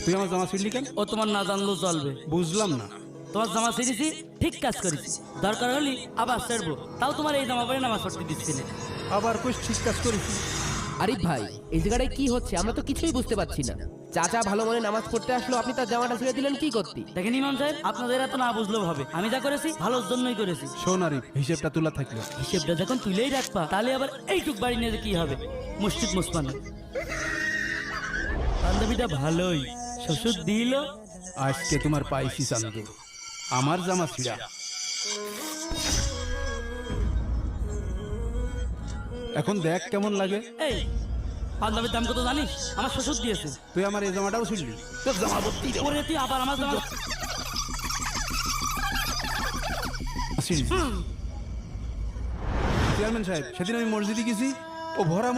তুই আমার জামা ছিঁড়লি কেন? ও তোমার না জানলেও চলবে। বুঝলাম না। তোমার জামা ছিঁড়েছি, ঠিক কাজ করেছি। দরকার হলে আবার ছেড়বো, তাও তোমার এই জামা পরে নামাজ পড়তে দিচ্ছি না। আবার কইস ঠিক কাজ করিস। আরিফ ভাই, এই জায়গাটায় কি হচ্ছে আমরা তো কিছুই বুঝতে পারছি না। চাচা ভালো মনে নামাজ পড়তে আসলো, আপনি তার জামাটা ছিঁড়ে দিলেন কি করতে? দেখেন ইমাম সাহেব, আপনাদের এত না বুঝলেও হবে, আমি যা করেছি ভালোর জন্যই করেছি। শোন আরিফ, হিসেবটা তোলা থাকলো। হিসেবটা যখন তুলেই রাখবা, তাহলে আবার এইটুক বাড়ি নিয়ে কি হবে? মসজিদ মুসলমান বান্ধবীটা ভালোই শ্বশুর দিল। আজকে তোমার পাইছি চান্দু, আমার জামা ছিঁড়া। এখন দেখ কেমন লাগে। এই বান্ধবীর দাম কত জানিস? আমার শ্বশুর দিয়েছে। তুই আমার এই জামাটাও ছিঁড়লি। তোর জামা ভর্তি ওরে তুই আবার আমার জামা চেয়ারম্যান সাহেব, সেদিন আমি মসজিদে গেছি, ও ভরা